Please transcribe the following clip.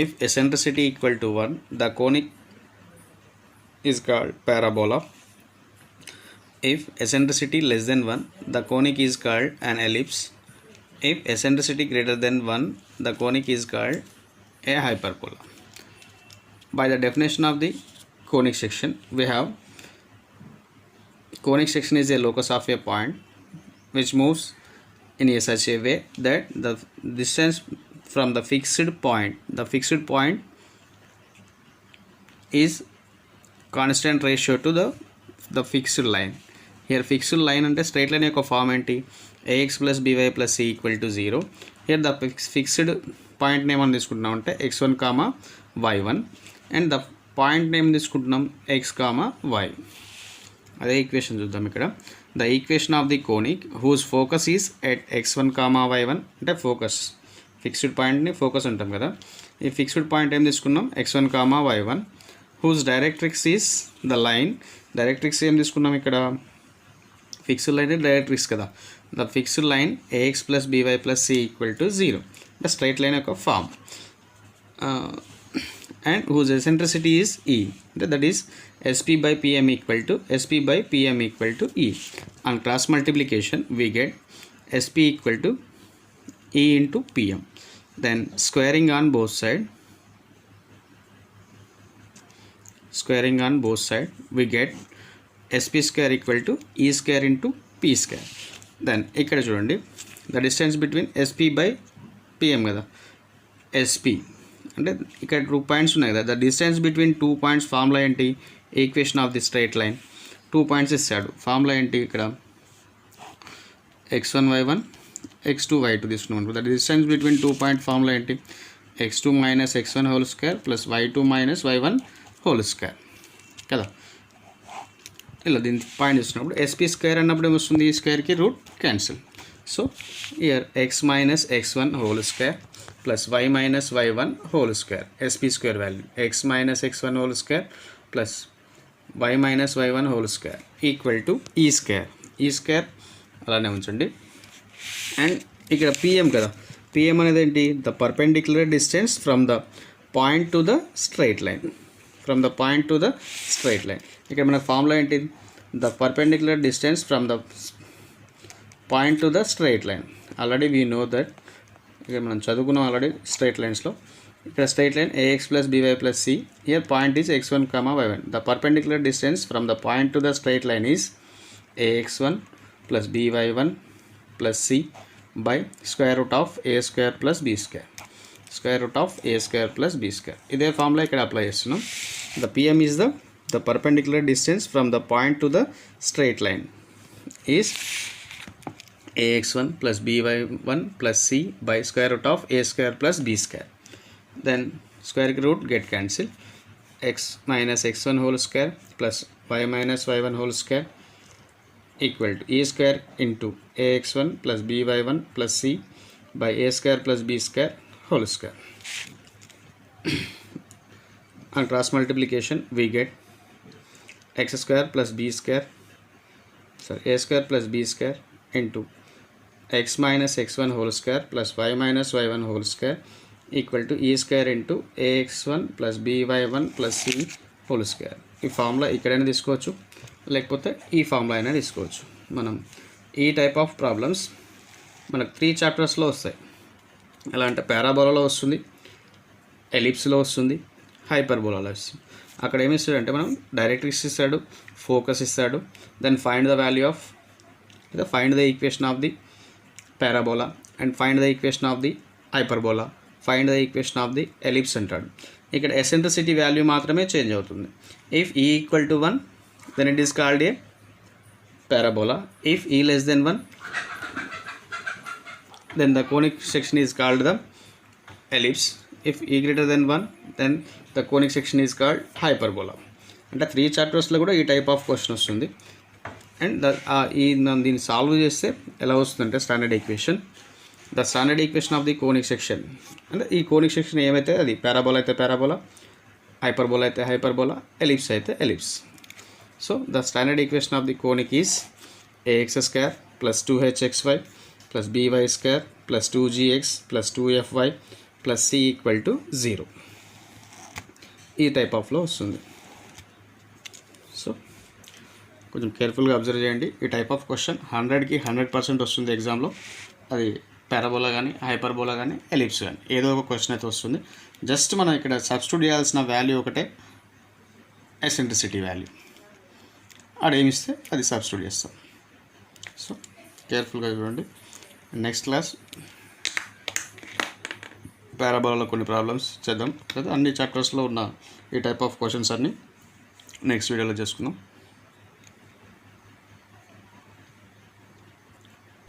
If eccentricity equal to 1, the conic is called parabola. If eccentricity less than 1, the conic is called an ellipse. If eccentricity greater than 1, the conic is called a hyperbola. By the definition of the conic section, we have conic section is a locus of a point which moves in a such a way that the distance from the fixed point is constant ratio to the fixed line. Here fixed line అంటే straight line యొక్క form ఏంటి, ax plus by plus c equal to 0. Here the fixed point name అని తీసుకుంటున్నాం అంటే x1, y1 and the point name తీసుకుంటున్నాం x, y. అదే equation చూద్దాం ఇక్కడ. The equation of the conic whose focus is at x1, y1 అంటే focus fixed పాయింట్ని focus ఉంటాం కదా. ఈ ఫిక్స్డ్ పాయింట్ ఏం తీసుకున్నాం x1, y1. Whose directrix is the line. Directrix ఏం తీసుకున్నాం ఇక్కడ, ఫిక్స్డ్ లైన్ డైరెక్ట్రిక్స్ కదా. The fixed line ax plus by plus c equal to 0 the straight line యొక్క form. And whose eccentricity is e, that is sp by pm equal to e. On cross multiplication we get sp equal to e into pm. Then squaring on both sides we get sp square equal to e square into p square. Then ikkada chudandi, the distance between sp by pm kada, sp అంటే ఇక్కడ 2 points ఉన్నాయి కదా. The distance between 2 points formula ఏంటి, equation of the straight line. 2 points ఇస్తాడు, formula ఏంటి ఇక్కడ x1 y1 x2 y2 తీసుకున్నాం. ద డిస్టెన్స్ బిట్వీన్ 2 పాయింట్ ఫార్ములా ఏంటి, x2 minus x1 whole square plus y2 minus y1 whole square కదా. ఇలా దీని పాయింట్ ఇస్తున్నప్పుడు ఎస్పీ స్క్వేర్ అన్నప్పుడు ఏమొస్తుంది, ఈ స్క్వేర్కి root cancel. So here x minus x1 whole square plus y minus y1 whole square, sp square value x minus x1 whole square plus y minus y1 whole square equal to e square అలానే ఉంచండి. And ఇక్కడ pm కదా, pm అనేది ఏంటి, the perpendicular distance from the point to the straight line. ఇక్కడ మన formula ఏంటి, the perpendicular distance from the point to the straight line. Already we know that, ఇక్కడ మనం చదువుకున్నాం ఆల్రెడీ స్ట్రైట్ లైన్స్లో. ఇక్కడ straight line ax plus by plus c, here point is x1, y1. The perpendicular distance from the point to the straight line is ax1 plus by1 plus c by square root of a square plus b square. ఇదే formula ఇక్కడ apply చేస్తున్నాం. The pm is the perpendicular distance from the point to the straight line is ax1 plus by1 plus c by square root of a square plus b square. Then square root get cancel, x minus x1 whole square plus y minus y1 whole square equal to e square into ax1 plus by1 plus c by a square plus b square whole square. On cross multiplication we get x square plus b square, a square plus b square into x minus x1 whole square plus y minus y1 whole square equal to e square into ax1 plus by1 plus c whole square. ఈ formula ఇక్కడైనా తీసుకోవచ్చు, లేకపోతే ఈ formula అయినా తీసుకోవచ్చు. మనం ఈ type of problems మనకు 3 చాప్టర్స్లో వస్తాయి. ఎలా అంటే పారాబోలాలో వస్తుంది, ఎలిప్స్లో వస్తుంది, హైపర్బోలాలో వస్తుంది. అక్కడ ఏమి ఇస్తాడంటే మనం డైరెక్ట్రిక్స్ ఇస్తాడు, ఫోకస్ ఇస్తాడు, then find the value of find the equation of the parabola and find the equation of the hyperbola, find the equation of the ellipse అంటాడు. ఇక్కడ eccentricity వాల్యూ మాత్రమే చేంజ్ అవుతుంది. if e equal to 1 then it is called a parabola. if e less than 1 then the conic section is called the ellipse. if e greater than 1 then the conic section is called hyperbola. అంటే 3 చాప్టర్స్లో కూడా ఈ type of question వస్తుంది. And దీన్ని solve చేస్తే ఎలా వస్తుందంటే standard equation, the standard equation of the conic section. అంటే ఈ కోనిక్ సెక్షన్ ఏమైతే అది పారాబోలా అయితే పారాబోలా, హైపర్బోలా అయితే హైపర్బోలా, ఎలిప్స్ అయితే ellipse. So the standard equation of the conic is ax square plus 2hxy plus by square plus 2gx plus 2fy plus c equal to 0. ఈ type ఆఫ్లో వస్తుంది. So కొంచెం కేర్ఫుల్గా observe చేయండి. ఈ type of question 100కి 100% వస్తుంది ఎగ్జామ్లో. అది పారాబోలా కానీ, హైపర్బోలా కానీ, ఎలిప్స్ కానీ ఏదో ఒక క్వశ్చన్ అయితే వస్తుంది. జస్ట్ మనం ఇక్కడ సబ్స్టిట్యూట్ చేయాల్సిన వాల్యూ ఒకటే, ఎసెంట్రిసిటీ వాల్యూ. ఆడేమిస్తే అది సబ్స్టిట్యూట్ చేస్తాం. సో కేర్ఫుల్గా చూడండి. నెక్స్ట్ క్లాస్ పారాబోలాలో కొన్ని ప్రాబ్లమ్స్ చేద్దాం. లేదా అన్ని చాప్టర్స్లో ఉన్న ఈ టైప్ ఆఫ్ క్వశ్చన్స్ అన్నీ నెక్స్ట్ వీడియోలో చేసుకుందాం.